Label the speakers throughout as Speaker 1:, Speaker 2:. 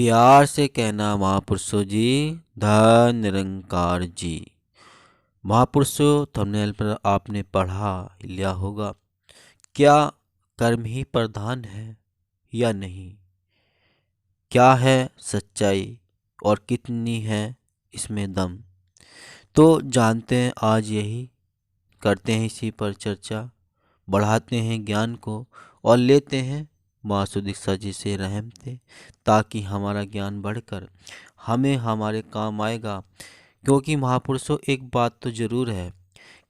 Speaker 1: प्यार से कहना महापुरुषों जी, धन निरंकार जी। महापुरुषों, थंबनेल पर आपने पढ़ा लिया होगा, क्या कर्म ही प्रधान है या नहीं? क्या है सच्चाई और कितनी है इसमें दम? तो जानते हैं, आज यही करते हैं, इसी पर चर्चा, बढ़ाते हैं ज्ञान को और लेते हैं माँ सुदीक्षा जी से रहमतें, ताकि हमारा ज्ञान बढ़कर हमें हमारे काम आएगा। क्योंकि महापुरुषों, एक बात तो ज़रूर है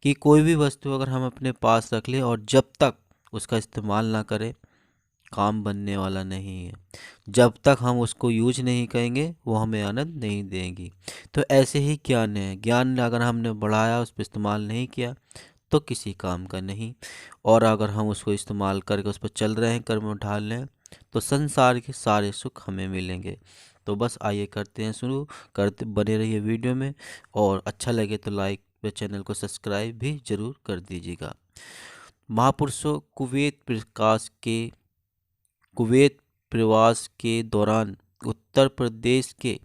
Speaker 1: कि कोई भी वस्तु अगर हम अपने पास रख लें और जब तक उसका इस्तेमाल ना करें, काम बनने वाला नहीं है। जब तक हम उसको यूज नहीं करेंगे, वो हमें आनंद नहीं देंगी। तो ऐसे ही ज्ञान है, ज्ञान अगर हमने बढ़ाया, उस पर इस्तेमाल नहीं किया, तो किसी काम का नहीं। और अगर हम उसको इस्तेमाल करके उस पर चल रहे हैं, कर्म ढाल रहे हैं, तो संसार के सारे सुख हमें मिलेंगे। तो बस आइए करते हैं शुरू, करते बने रहिए वीडियो में, और अच्छा लगे तो लाइक व चैनल को सब्सक्राइब भी जरूर कर दीजिएगा। महापुरुषों, कुवैत प्रवास के दौरान उत्तर प्रदेश के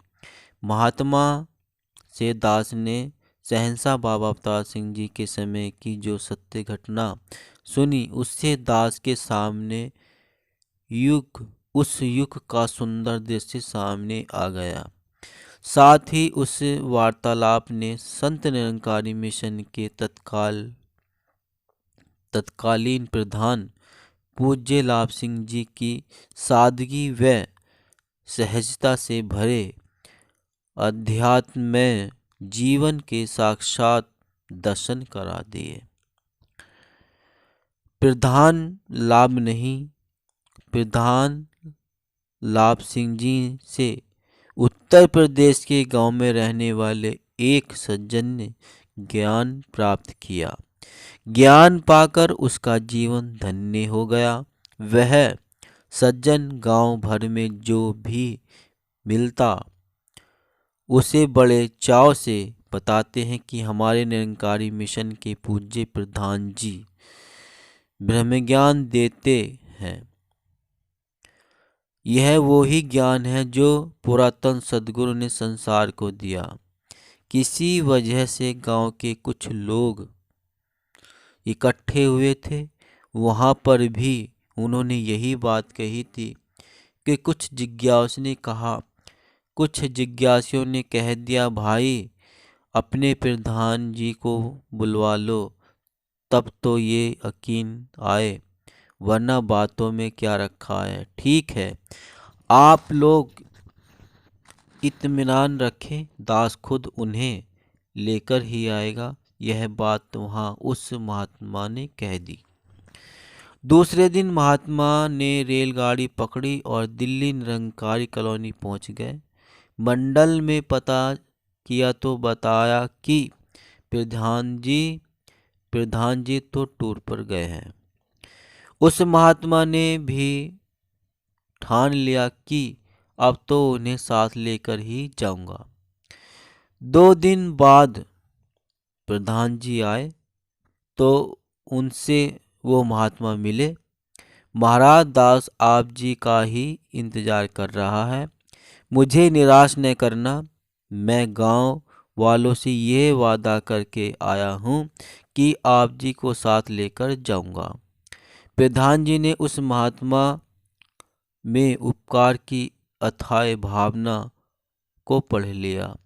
Speaker 1: महात्मा से दास ने शहंशाह बाबा अवतार सिंह जी के समय की जो सत्य घटना सुनी, उससे दास के सामने उस युग का सुंदर दृश्य सामने आ गया। साथ ही उस वार्तालाप ने संत निरंकारी मिशन के तत्कालीन प्रधान पूज्य लाभ सिंह जी की सादगी व सहजता से भरे अध्यात्म में जीवन के साक्षात दर्शन करा दिए। प्रधान लाभ सिंह जी से उत्तर प्रदेश के गांव में रहने वाले एक सज्जन ने ज्ञान प्राप्त किया। ज्ञान पाकर उसका जीवन धन्य हो गया। वह सज्जन गांव भर में जो भी मिलता, उसे बड़े चाव से बताते हैं कि हमारे निरंकारी मिशन के पूज्य प्रधान जी ब्रह्मज्ञान देते हैं। यह वो ही ज्ञान है जो पुरातन सद्गुरु ने संसार को दिया। किसी वजह से गांव के कुछ लोग इकट्ठे हुए थे। वहां पर भी उन्होंने यही बात कही थी कि कुछ जिज्ञासुओं ने कह दिया, भाई अपने प्रधान जी को बुलवा लो, तब तो ये यकीन आए, वरना बातों में क्या रखा है। ठीक है, आप लोग इत्मीनान रखें, दास खुद उन्हें लेकर ही आएगा। यह बात वहाँ उस महात्मा ने कह दी। दूसरे दिन महात्मा ने रेलगाड़ी पकड़ी और दिल्ली निरंकारी कॉलोनी पहुंच गए। मंडल में पता किया तो बताया कि प्रधान जी तो टूर पर गए हैं। उस महात्मा ने भी ठान लिया कि अब तो उन्हें साथ लेकर ही जाऊंगा। 2 दिन बाद प्रधान जी आए तो उनसे वो महात्मा मिले। महाराज, दास आप जी का ही इंतजार कर रहा है। मुझे निराश न करना। मैं गांव वालों से ये वादा करके आया हूँ कि आप जी को साथ लेकर जाऊंगा। प्रधान जी ने उस महात्मा में उपकार की अथाह भावना को पढ़ लिया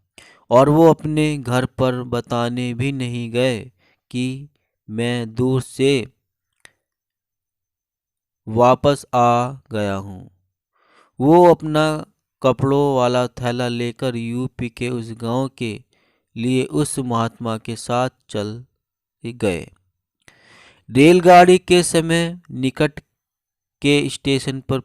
Speaker 1: और वो अपने घर पर बताने भी नहीं गए कि मैं दूर से वापस आ गया हूँ। वो अपना कपड़ों वाला थैला लेकर यूपी के उस गांव के लिए उस महात्मा के साथ चल गए। रेलगाड़ी के समय निकट के स्टेशन पर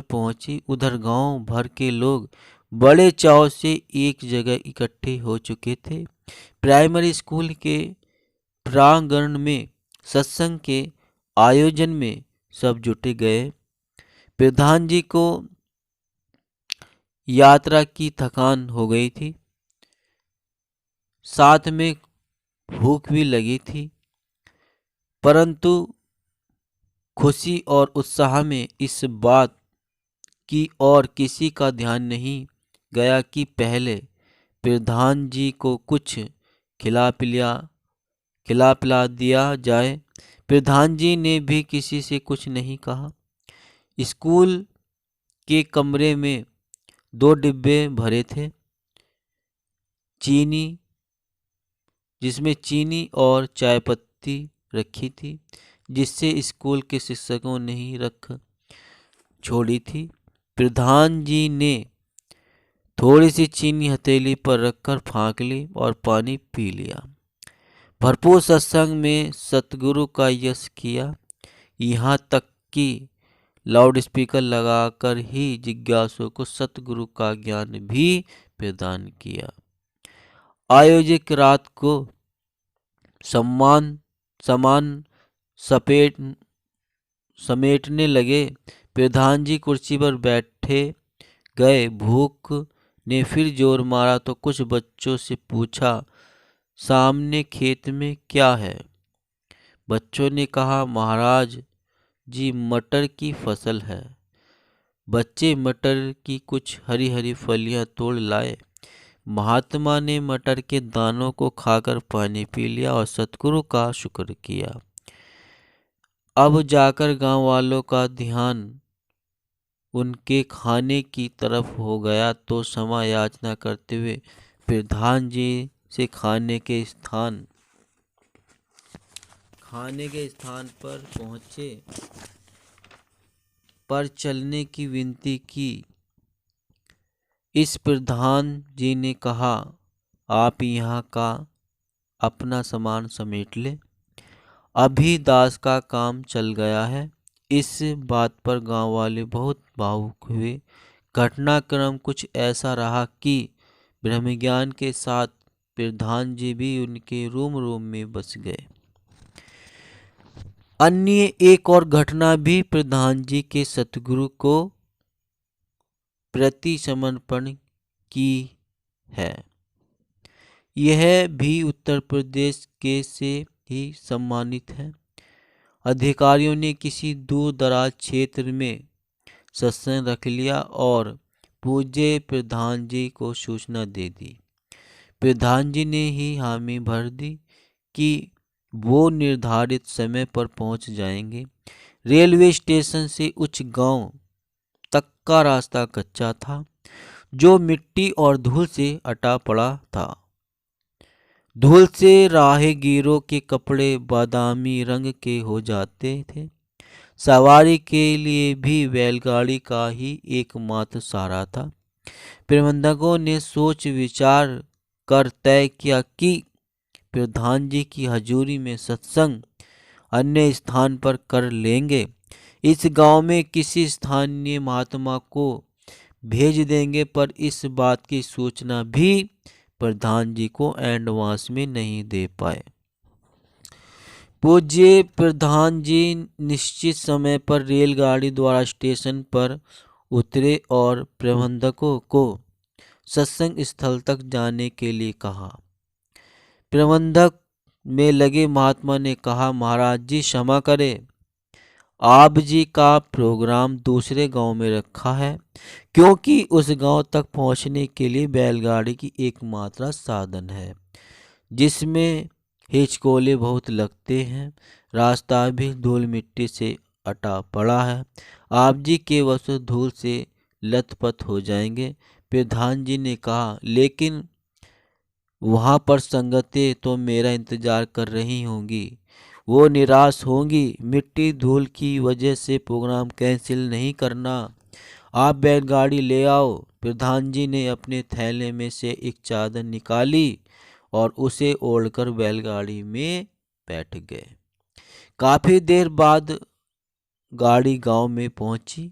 Speaker 1: पहुंची। उधर गांव भर के लोग बड़े चाव से एक जगह इकट्ठे हो चुके थे। प्राइमरी स्कूल के प्रांगण में सत्संग के आयोजन में सब जुटे गए। प्रधान जी को यात्रा की थकान हो गई थी, साथ में भूख भी लगी थी, परंतु खुशी और उत्साह में इस बात की और किसी का ध्यान नहीं गया कि पहले प्रधान जी को कुछ खिला पिला खिला पिला दिया जाए। प्रधान जी ने भी किसी से कुछ नहीं कहा। स्कूल के कमरे में 2 डिब्बे भरे थे, चीनी जिसमें चीनी और चाय पत्ती रखी थी, जिससे स्कूल के शिक्षकों ने ही रख छोड़ी थी। प्रधान जी ने थोड़ी सी चीनी हथेली पर रखकर फाँक ली और पानी पी लिया। भरपूर सत्संग में सतगुरु का यश किया, यहाँ तक कि लाउडस्पीकर लगाकर ही जिज्ञासु को सतगुरु का ज्ञान भी प्रदान किया। आयोजक रात को सामान समेटने लगे। प्रधान जी कुर्सी पर बैठे गए। भूख ने फिर जोर मारा तो कुछ बच्चों से पूछा, सामने खेत में क्या है? बच्चों ने कहा, महाराज जी मटर की फसल है। बच्चे मटर की कुछ हरी हरी फलियां तोड़ लाए। महात्मा ने मटर के दानों को खाकर पानी पी लिया और सतगुरु का शुक्र किया। अब जाकर गांव वालों का ध्यान उनके खाने की तरफ हो गया तो क्षमा याचना करते हुए प्रधान जी से खाने के स्थान पर पहुँचे पर चलने की विनती की। इस प्रधान जी ने कहा, आप यहाँ का अपना सामान समेट ले, अभी दास का काम चल गया है। इस बात पर गांव वाले बहुत भावुक हुए। घटनाक्रम कुछ ऐसा रहा कि ब्रह्मज्ञान के साथ प्रधान जी भी उनके रूम में बस गए। अन्य एक और घटना भी प्रधान जी के सतगुरु को प्रति समर्पण की है। यह भी उत्तर प्रदेश के से ही सम्मानित है। अधिकारियों ने किसी दूर दराज क्षेत्र में सत्संग रख लिया और पूज्य प्रधान जी को सूचना दे दी। प्रधान जी ने ही हामी भर दी कि वो निर्धारित समय पर पहुंच जाएंगे। रेलवे स्टेशन से उच्च गांव तक का रास्ता कच्चा था, जो मिट्टी और धूल से अटा पड़ा था। धूल से राहगीरों के कपड़े बादामी रंग के हो जाते थे। सवारी के लिए भी बैलगाड़ी का ही एकमात्र सहारा था। प्रबंधकों ने सोच विचार कर तय किया कि प्रधान जी की हजूरी में सत्संग अन्य स्थान पर कर लेंगे। इस गांव में किसी स्थानीय महात्मा को भेज देंगे, पर इस बात की सूचना भी प्रधान जी को एडवांस में नहीं दे पाए। पूज्य प्रधान जी निश्चित समय पर रेलगाड़ी द्वारा स्टेशन पर उतरे और प्रबंधकों को सत्संग स्थल तक जाने के लिए कहा। प्रबंधक में लगे महात्मा ने कहा, महाराज जी क्षमा करें, आप जी का प्रोग्राम दूसरे गांव में रखा है, क्योंकि उस गांव तक पहुंचने के लिए बैलगाड़ी की एकमात्र साधन है, जिसमें हिचकोले बहुत लगते हैं। रास्ता भी धूल मिट्टी से अटा पड़ा है। आप जी के वस्त्र धूल से लथपथ हो जाएंगे। प्रधान जी ने कहा, लेकिन वहाँ पर संगतें तो मेरा इंतजार कर रही होंगी, वो निराश होंगी। मिट्टी धूल की वजह से प्रोग्राम कैंसिल नहीं करना, आप बैलगाड़ी ले आओ। प्रधान जी ने अपने थैले में से एक चादर निकाली और उसे ओढ़कर बैलगाड़ी में बैठ गए। काफी देर बाद गाड़ी गांव में पहुंची।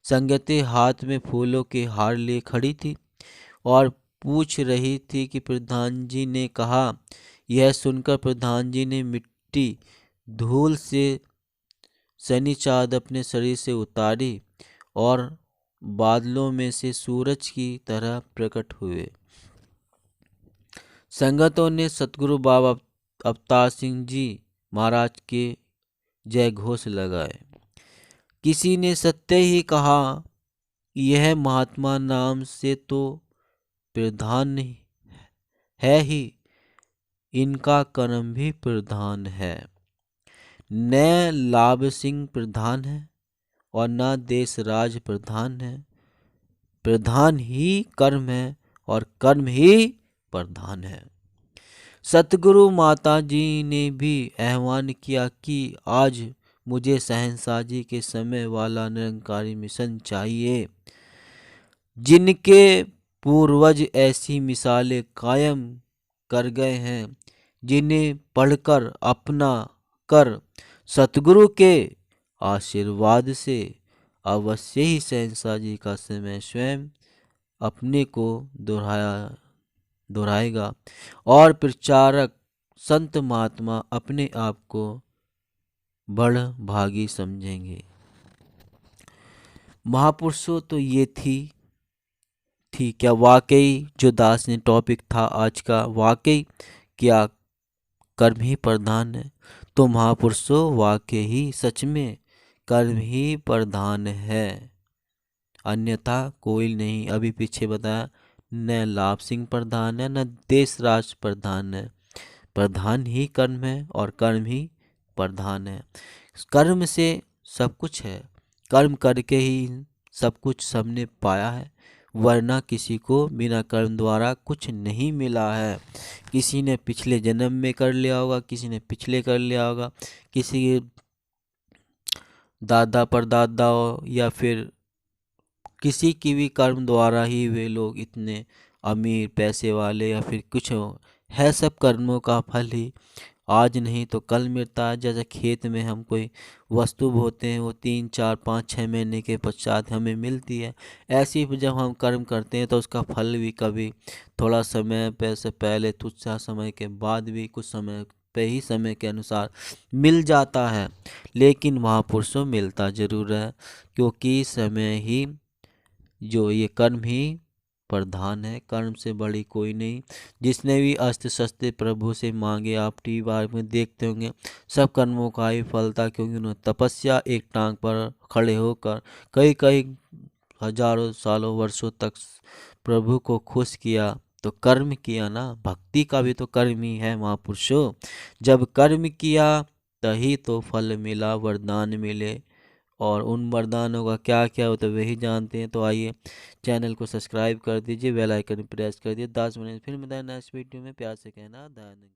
Speaker 1: संगतें हाथ में फूलों के हार लिए खड़ी थी और पूछ रही थी कि प्रधान जी ने कहा। यह सुनकर प्रधान जी ने मिट्टी धूल से सनी चाँद अपने शरीर से उतारी और बादलों में से सूरज की तरह प्रकट हुए। संगतों ने सतगुरु बाबा अवतार सिंह जी महाराज के जय घोष लगाए। किसी ने सत्य ही कहा, यह महात्मा नाम से तो प्रधान नहीं है ही, इनका कर्म भी प्रधान है। न लाभ सिंह प्रधान है और न देश राज प्रधान है, प्रधान ही कर्म है और कर्म ही प्रधान है। सतगुरु माता जी ने भी आह्वान किया कि आज मुझे शहंशाह के समय वाला निरंकारी मिशन चाहिए, जिनके पूर्वज ऐसी मिसालें कायम कर गए हैं, जिन्हें पढ़कर अपना कर सतगुरु के आशीर्वाद से अवश्य ही शहंशाह जी का समय स्वयं अपने को दोहराएगा और प्रचारक संत महात्मा अपने आप को बड़ भागी समझेंगे। महापुरुषों, तो ये थी क्या वाकई जो दास ने टॉपिक था आज का, वाकई क्या कर्म ही प्रधान है? तो महापुरुषों, वाकई ही सच में कर्म ही प्रधान है, अन्यथा कोई नहीं। अभी पीछे बताया, न लाभ सिंह प्रधान है न देश राज प्रधान है, प्रधान ही कर्म है और कर्म ही प्रधान है। कर्म से सब कुछ है, कर्म करके ही सब कुछ सबने पाया है, वरना किसी को बिना कर्म द्वारा कुछ नहीं मिला है। किसी ने पिछले जन्म में कर लिया होगा, किसी ने पिछले कर लिया होगा, किसी के दादा परदादा हो या फिर किसी की भी कर्म द्वारा ही वे लोग इतने अमीर पैसे वाले या फिर कुछ हो, है सब कर्मों का फल ही। आज नहीं तो कल मिलता है। जैसे खेत में हम कोई वस्तु बोते हैं, वो 3 4 5 6 महीने के पश्चात हमें मिलती है। ऐसे ही जब हम कर्म करते हैं तो उसका फल भी कभी थोड़ा समय से पहले, कुछ समय के बाद भी, कुछ समय पे ही समय के अनुसार मिल जाता है। लेकिन महापुरुषों मिलता जरूर है, क्योंकि समय ही जो ये कर्म ही प्रधान है, कर्म से बड़ी कोई नहीं। जिसने भी अस्त्र शस्त्र प्रभु से मांगे, आप टी बार में देखते होंगे, सब कर्मों का ही फल था, क्योंकि उन्होंने तपस्या एक टांग पर खड़े होकर कई कई हजारों सालों वर्षों तक प्रभु को खुश किया। तो कर्म किया ना, भक्ति का भी तो कर्म ही है महापुरुषों। जब कर्म किया तही तो फल मिला, वरदान मिले। और उन वरदानों का क्या क्या होता है वही जानते हैं। तो आइए चैनल को सब्सक्राइब कर दीजिए, बेल आइकन प्रेस कर दीजिए। 10 मिनट फिर मिलता है नेक्स्ट वीडियो में। प्यार से कहना धन्यवाद।